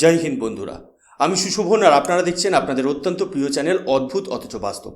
জয় হিন্দ বন্ধুরা, আমি সুশোভন আর আপনারা দেখছেন আপনাদের অত্যন্ত প্রিয় চ্যানেল অদ্ভুত অথচ বাস্তব।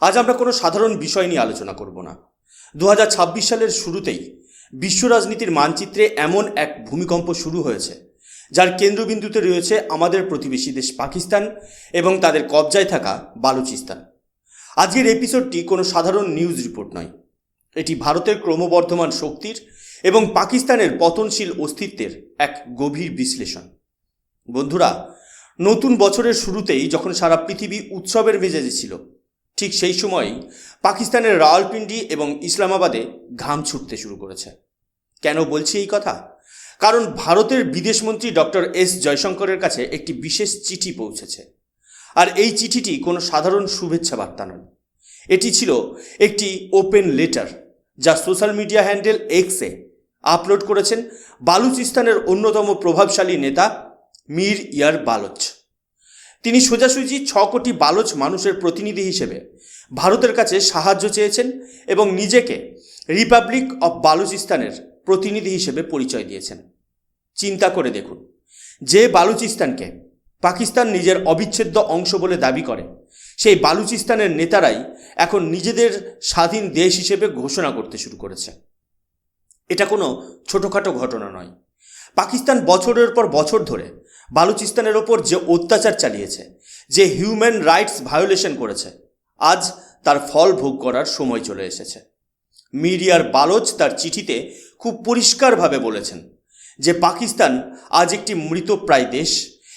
আজ আমরা কোনো সাধারণ বিষয় নিয়ে আলোচনা করব না। 2026 সালের শুরুতেই বিশ্ব রাজনীতির মানচিত্রে এমন এক ভূমিকম্প শুরু হয়েছে যার কেন্দ্রবিন্দুতে রয়েছে আমাদের প্রতিবেশী দেশ পাকিস্তান এবং তাদের কবজায় থাকা বালুচিস্তান। আজকের এপিসোডটি কোনো সাধারণ নিউজ রিপোর্ট নয়, এটি ভারতের ক্রমবর্ধমান শক্তির এবং পাকিস্তানের পতনশীল অস্তিত্বের এক গভীর বিশ্লেষণ। বন্ধুরা, নতুন বছরের শুরুতেই যখন সারা পৃথিবী উৎসবের মেজাজে ছিল, ঠিক সেই সময়ই পাকিস্তানের রাওয়ালপিন্ডি এবং ইসলামাবাদে ঘাম ছুটতে শুরু করেছে। কেন বলছি এই কথা? কারণ ভারতের বিদেশমন্ত্রী ডক্টর এস জয়শঙ্করের কাছে একটি বিশেষ চিঠি পৌঁছেছে। আর এই চিঠিটি কোনো সাধারণ শুভেচ্ছা বার্তা নয়, এটি ছিল একটি ওপেন লেটার যা সোশ্যাল মিডিয়া হ্যান্ডেল এক্সে আপলোড করেছেন বালুচিস্তানের অন্যতম প্রভাবশালী নেতা মীর ইয়ার বালোচ। তিনি সোজাসুজি 6 কোটি বালোচ মানুষের প্রতিনিধি হিসেবে ভারতের কাছে সাহায্য চেয়েছেন এবং নিজেকে রিপাবলিক অফ বালুচিস্তানের প্রতিনিধি হিসেবে পরিচয় দিয়েছেন। চিন্তা করে দেখুন, যে বালুচিস্তানকে পাকিস্তান নিজের অবিচ্ছেদ্য অংশ বলে দাবি করে, সেই বালুচিস্তানের নেতারাই এখন নিজেদের স্বাধীন দেশ হিসেবে ঘোষণা করতে শুরু করেছে। এটা কোনো ছোটোখাটো ঘটনা নয়। পাকিস্তান বছরের পর বছর ধরে বালুচিস্তানের ওপর যে অত্যাচার চালিয়েছে, যে হিউম্যান রাইটস ভায়োলেশন করেছে, আজ তার ফল ভোগ করার সময় চলে এসেছে। মীর ইয়ার বালোচ তার চিঠিতে খুব পরিষ্কারভাবে বলেছেন যে পাকিস্তান আজ একটি মৃতপ্রায় দেশ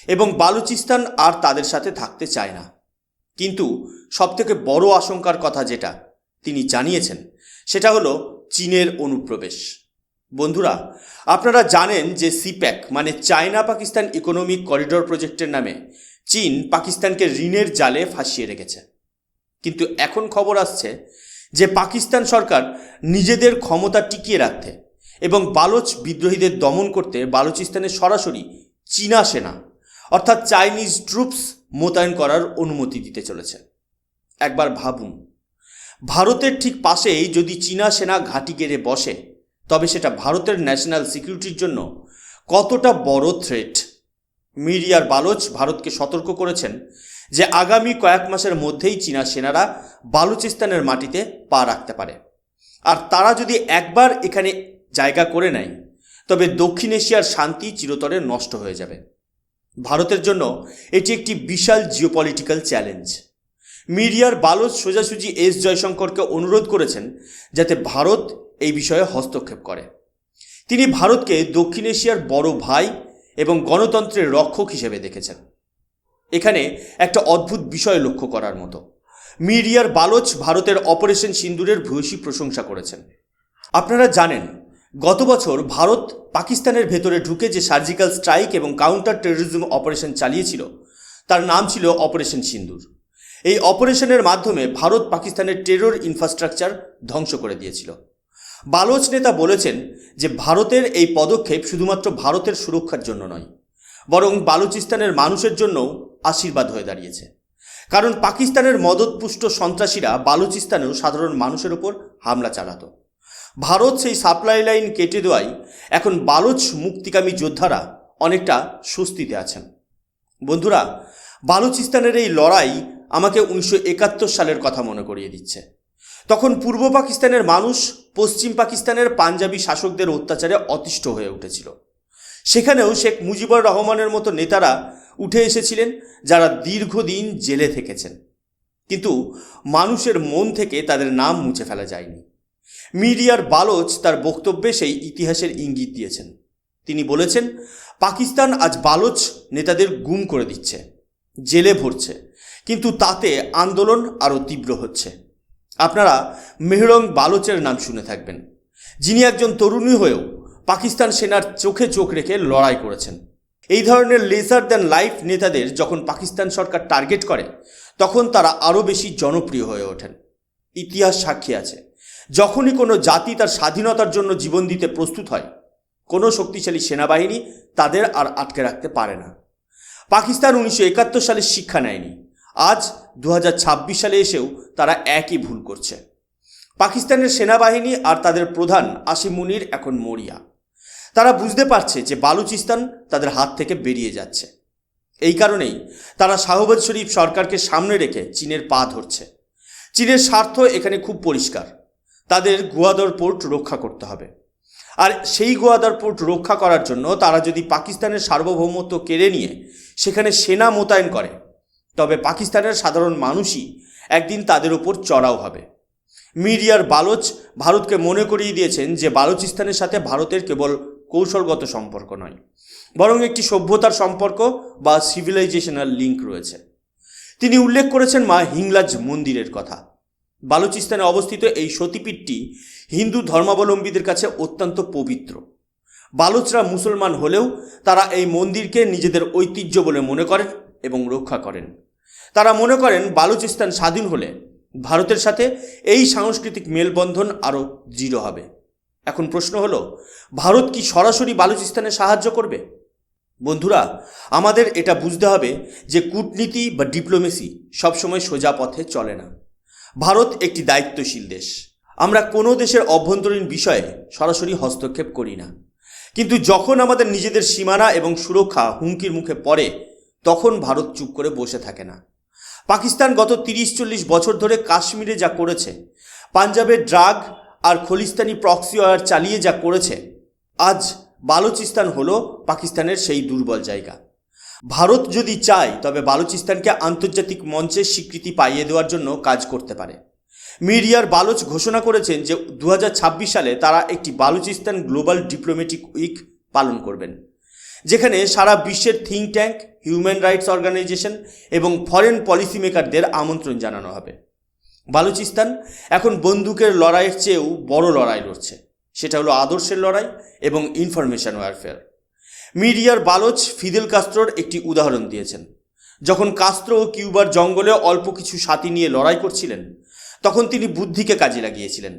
এবং বালুচিস্তান আর তাদের সাথে থাকতে চায় না। কিন্তু সবথেকে বড় আশঙ্কার কথা যেটা তিনি জানিয়েছেন সেটা হলো চীনের অনুপ্রবেশ। বন্ধুরা, আপনারা জানেন যে সিপ্যাক মানে চায়না পাকিস্তান ইকোনমিক করিডোর প্রজেক্টের নামে চীন পাকিস্তানকে ঋণের জালে ফাঁসিয়ে রেখেছে। কিন্তু এখন খবর আসছে যে পাকিস্তান সরকার নিজেদের ক্ষমতা টিকিয়ে রাখতে এবং বালোচ বিদ্রোহীদের দমন করতে বালুচিস্তানে সরাসরি চীনা সেনা অর্থাৎ চাইনিজ ট্রুপস মোতায়েন করার অনুমতি দিতে চলেছে। একবার ভাবুন, ভারতের ঠিক পাশেই যদি চীনা সেনা ঘাঁটি গেড়ে বসে, তবে সেটা ভারতের ন্যাশনাল সিকিউরিটির জন্য কতটা বড় থ্রেট। মীর ইয়ার বালোচ ভারতকে সতর্ক করেছেন যে আগামী কয়েক মাসের মধ্যেই চীনা সেনারা বালুচিস্তানের মাটিতে পা রাখতে পারে। আর তারা যদি একবার এখানে জায়গা করে নেয়, তবে দক্ষিণ এশিয়ার শান্তি চিরতরে নষ্ট হয়ে যাবে। ভারতের জন্য এটি একটি বিশাল জিওপলিটিক্যাল চ্যালেঞ্জ। মীর ইয়ার বালোচ সোজাসুজি এস জয়শঙ্করকে অনুরোধ করেছেন যাতে ভারত এই বিষয়ে হস্তক্ষেপ করে। তিনি ভারতকে দক্ষিণ এশিয়ার বড় ভাই এবং গণতন্ত্রের রক্ষক হিসেবে দেখেছেন। এখানে একটা অদ্ভুত বিষয় লক্ষ্য করার মতো, মীর ইয়ার বালোচ ভারতের অপারেশন সিন্দুরের ভূয়সী প্রশংসা করেছেন। আপনারা জানেন, গত বছর ভারত পাকিস্তানের ভেতরে ঢুকে যে সার্জিক্যাল স্ট্রাইক এবং কাউন্টার টেরোরিজম অপারেশন চালিয়েছিল, তার নাম ছিল অপারেশন সিন্দুর। এই অপারেশনের মাধ্যমে ভারত পাকিস্তানের টেরর ইনফ্রাস্ট্রাকচার ধ্বংস করে দিয়েছিল। বালোচ নেতা বলেছেন যে ভারতের এই পদক্ষেপ শুধুমাত্র ভারতের সুরক্ষার জন্য নয়, বরং বালুচিস্তানের মানুষের জন্যও আশীর্বাদ হয়ে দাঁড়িয়েছে। কারণ পাকিস্তানের মদতপুষ্ট সন্ত্রাসীরা বালুচিস্তানেও সাধারণ মানুষের ওপর হামলা চালাতো। ভারত সেই সাপ্লাই লাইন কেটে দেওয়ায় এখন বালুচ মুক্তিকামী যোদ্ধারা অনেকটা স্বস্তিতে আছেন। বন্ধুরা, বালুচিস্তানের এই লড়াই আমাকে 1971 সালের কথা মনে করিয়ে দিচ্ছে। তখন পূর্ব পাকিস্তানের মানুষ পশ্চিম পাকিস্তানের পাঞ্জাবি শাসকদের অত্যাচারে অতিষ্ঠ হয়ে উঠেছিল। সেখানেও শেখ মুজিবুর রহমানের মতো নেতারা উঠে এসেছিলেন, যারা দীর্ঘদিন জেলে থেকেছেন, কিন্তু মানুষের মন থেকে তাদের নাম মুছে ফেলা যায়নি। মীর ইয়ার বালোচ তার বক্তব্যে সেই ইতিহাসের ইঙ্গিত দিয়েছেন। তিনি বলেছেন, পাকিস্তান আজ বালোচ নেতাদের গুম করে দিচ্ছে, জেলে ভরছে, কিন্তু তাতে আন্দোলন আরও তীব্র হচ্ছে। আপনারা মেহরং বালোচের নাম শুনে থাকবেন, যিনি একজন তরুণী হয়েও পাকিস্তান সেনার চোখে চোখ রেখে লড়াই করেছেন। এই ধরনের লেসার দ্যান লাইফ নেতাদের যখন পাকিস্তান সরকার টার্গেট করে, তখন তারা আরও বেশি জনপ্রিয় হয়ে ওঠেন। ইতিহাস সাক্ষী আছে, যখনই কোনো জাতি তার স্বাধীনতার জন্য জীবন দিতে প্রস্তুত হয়, কোনো শক্তিশালী সেনাবাহিনী তাদের আর আটকে রাখতে পারে না। পাকিস্তান 1971 সালে শিক্ষা নেয়নি, আজ 2026 সালে এসেও তারা একই ভুল করছে। পাকিস্তানের সেনাবাহিনী আর তাদের প্রধান আসিম মুনির এখন মরিয়া। তারা বুঝতে পারছে যে বালুচিস্তান তাদের হাত থেকে বেরিয়ে যাচ্ছে। এই কারণেই তারা শাহবাজ শরীফ সরকারকে সামনে রেখে চীনের পা ধরছে। চীনের স্বার্থ এখানে খুব পরিষ্কার, তাদের গোয়াদর পোর্ট রক্ষা করতে হবে। আর সেই গোয়াদর পোর্ট রক্ষা করার জন্য তারা যদি পাকিস্তানের সার্বভৌমত্ব কেড়ে নিয়ে সেখানে সেনা মোতায়েন করে, তবে পাকিস্তানের সাধারণ মানুষই একদিন তাদের উপর চড়াও হবে। মিডিয়ার বালোচ ভারতকে মনে করিয়ে দিয়েছেন যে বালুচিস্তানের সাথে ভারতের কেবল কৌশলগত সম্পর্ক নয়, বরং একটি সভ্যতার সম্পর্ক বা সিভিলাইজেশনাল লিঙ্ক রয়েছে। তিনি উল্লেখ করেছেন মা হিংলাজ মন্দিরের কথা। বালুচিস্তানে অবস্থিত এই সতীপীঠটি হিন্দু ধর্মাবলম্বীদের কাছে অত্যন্ত পবিত্র। বালুচরা মুসলমান হলেও তারা এই মন্দিরকে নিজেদের ঐতিহ্য বলে মনে করেন এবং রক্ষা করেন। তারা মনে করেন বালুচিস্তান স্বাধীন হলে ভারতের সাথে এই সাংস্কৃতিক মেলবন্ধন আরও দৃঢ় হবে। এখন প্রশ্ন হলো, ভারত কি সরাসরি বালুচিস্তানে সাহায্য করবে? বন্ধুরা, আমাদের এটা বুঝতে হবে যে কূটনীতি বা ডিপ্লোমেসি সবসময় সোজা পথে চলে না। ভারত একটি দায়িত্বশীল দেশ। আমরা কোনো দেশের অভ্যন্তরীণ বিষয়ে সরাসরি হস্তক্ষেপ করি না, কিন্তু যখন আমাদের নিজেদের সীমানা এবং সুরক্ষা হুমকির মুখে পড়ে তখন ভারত চুপ করে বসে থাকে না। পাকিস্তান গত 30-40 বছর ধরে কাশ্মীরে যা করেছে, পাঞ্জাবের ড্রাগ আর খলিস্তানি প্রক্সি ওয়ার চালিয়ে যা করেছে, আজ বালুচিস্তান হলো পাকিস্তানের সেই দুর্বল জায়গা। ভারত যদি চায় তবে বালুচিস্তানকে আন্তর্জাতিক মঞ্চে স্বীকৃতি পাইয়ে দেওয়ার জন্য কাজ করতে পারে। মিডিয়ার বালোচ ঘোষণা করেছেন যে 2026 সালে তারা একটি বালুচিস্তান গ্লোবাল ডিপ্লোম্যাটিক উইক পালন করবেন, যেখানে সারা বিশ্বের think tank, human rights organization এবং ফরেন পলিসি মেকারদের আমন্ত্রণ জানানো হবে। বালুচিস্তান এখন বন্দুকের লড়াইয়ের চেয়েও বড় লড়াই লড়ছে, সেটা হলো আদর্শের লড়াই এবং ইনফরমেশন ওয়ারফেয়ার। মিডিয়ার বালোচ ফিদেল কাস্ত্রোর একটি উদাহরণ দিয়েছেন। যখন কাস্ত্রো কিউবার জঙ্গলে অল্প কিছু সাথী নিয়ে লড়াই করছিলেন, তখন তিনি বুদ্ধিকে কাজে লাগিয়েছিলেন।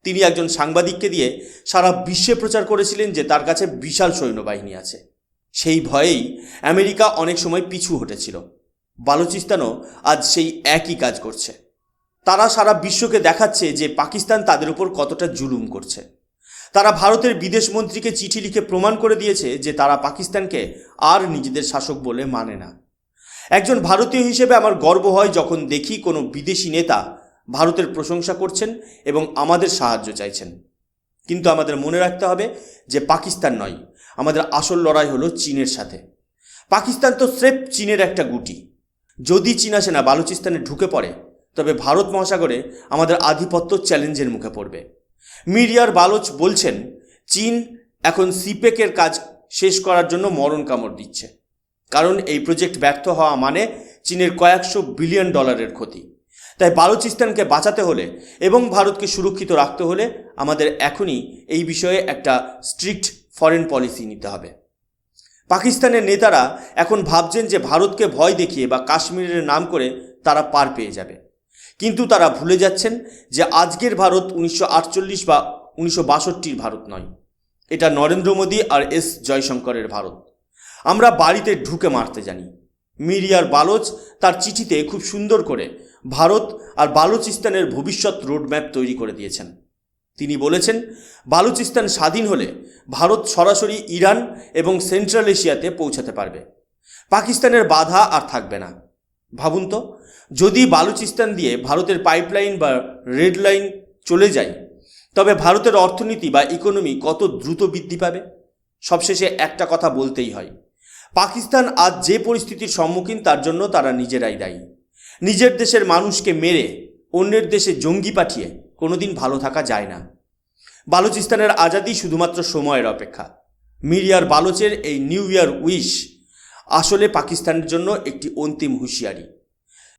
তিনি একজন সাংবাদিককে দিয়ে সারা বিশ্বে প্রচার করেছিলেন যে তার কাছে বিশাল সৈন্যবাহিনী আছে। সেই ভয়েই আমেরিকা অনেক সময় পিছু হটেছিল। বালুচিস্তানও আজ সেই একই কাজ করছে। তারা সারা বিশ্বকে দেখাচ্ছে যে পাকিস্তান তাদের উপর কতটা জুলুম করছে। তারা ভারতের বিদেশ মন্ত্রীকে চিঠি লিখে প্রমাণ করে দিয়েছে যে তারা পাকিস্তানকে আর নিজেদের শাসক বলে মানে না। একজন ভারতীয় হিসেবে আমার গর্ব হয় যখন দেখি কোনো বিদেশি নেতা ভারতের প্রশংসা করছেন এবং আমাদের সাহায্য চাইছেন। কিন্তু আমাদের মনে রাখতে হবে যে পাকিস্তান নয়, আমাদের আসল লড়াই হলো চীনের সাথে। পাকিস্তান তো স্রেফ চীনের একটা গুটি। যদি চীনা সেনা বালুচিস্তানে ঢুকে পড়ে তবে ভারত মহাসাগরে আমাদের আধিপত্য চ্যালেঞ্জের মুখে পড়বে। মিডিয়ার বালোচ বলছেন, চীন এখন সিপেকের কাজ শেষ করার জন্য মরণ কামড় দিচ্ছে, কারণ এই প্রজেক্ট ব্যর্থ হওয়া মানে চীনের কয়েকশো বিলিয়ন ডলারের ক্ষতি। তাই বালুচিস্তানকে বাঁচাতে হলে এবং ভারতকে সুরক্ষিত রাখতে হলে আমাদের এখনই এই বিষয়ে একটা স্ট্রিক্ট ফরেন পলিসি নিতে হবে। পাকিস্তানের নেতারা এখন ভাবছেন যে ভারতকে ভয় দেখিয়ে বা কাশ্মীরের নাম করে তারা পার পেয়ে যাবে, কিন্তু তারা ভুলে যাচ্ছেন যে আজকের ভারত 1948 বা 1962 ভারত নয়, এটা নরেন্দ্র মোদী আর এস জয়শঙ্করের ভারত। আমরা বাড়িতে ঢুকে মারতে জানি। মিডিয়ার বালোচ তার চিঠিতে খুব সুন্দর করে ভারত আর বালুচিস্তানের ভবিষ্যৎ রোডম্যাপ তৈরি করে দিয়েছেন। তিনি বলেছেন, বালুচিস্তান স্বাধীন হলে ভারত সরাসরি ইরান এবং সেন্ট্রাল এশিয়াতে পৌঁছাতে পারবে। পাকিস্তানের বাধা আর থাকবে না। ভাবুন তো, যদি বালুচিস্তান দিয়ে ভারতের পাইপলাইন বা রেড লাইন চলে যায়, তবে ভারতের অর্থনীতি বা ইকোনমি কত দ্রুত বৃদ্ধি পাবে। সবশেষে একটা কথা বলতেই হয়, পাকিস্তান আজ যে পরিস্থিতির সম্মুখীন তার জন্য তারা নিজেরাই দায়ী। নিজের দেশের মানুষকে মেরে অন্যের দেশে জঙ্গি পাঠিয়ে কোনোদিন ভালো থাকা যায় না। বালুচিস্তানের আজাদি শুধুমাত্র সময়ের অপেক্ষা। মিডিয়ার বালোচের এই নিউ ইয়ার উইশ আসলে পাকিস্তানের জন্য একটি অন্তিম হুঁশিয়ারি।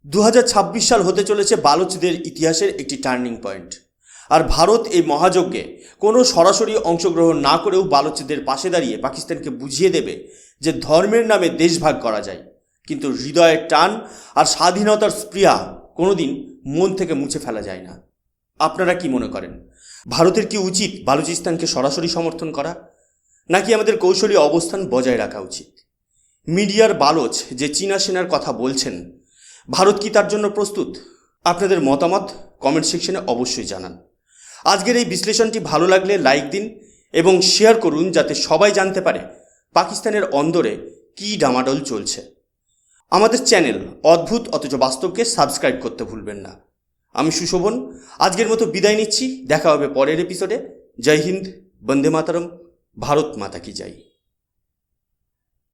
2026 সাল হতে চলেছে বালোচদের ইতিহাসের একটি টার্নিং পয়েন্ট। আর ভারত এই মহাযজ্ঞে কোনো সরাসরি অংশগ্রহণ না করেও বালোচদের পাশে দাঁড়িয়ে পাকিস্তানকে বুঝিয়ে দেবে যে ধর্মের নামে দেশভাগ করা যায়, কিন্তু হৃদয়ের টান আর স্বাধীনতার স্পৃহা কোনোদিন মন থেকে মুছে ফেলা যায় না। আপনারা কি মনে করেন, ভারতের কি উচিত বালুচিস্তানকে সরাসরি সমর্থন করা, নাকি আমাদের কৌশলী অবস্থান বজায় রাখা উচিত? মিডিয়ার বালোচ যে চীনা সেনার কথা বলছেন, ভারত কি তার জন্য প্রস্তুত? আপনাদের মতামত কমেন্ট সেকশনে অবশ্যই জানান। আজকের এই বিশ্লেষণটি ভালো লাগলে লাইক দিন এবং শেয়ার করুন যাতে সবাই জানতে পারে পাকিস্তানের অন্দরে কী ডামাডোল চলছে। আমাদের চ্যানেল অদ্ভুত অথচ বাস্তবকে সাবস্ক্রাইব করতে ভুলবেন না। আমি সুশোভন আজকের মতো বিদায় নিচ্ছি। দেখা হবে পরের এপিসোডে। জয় হিন্দ, বন্দে মাতরম, ভারত মাতা কি জয়।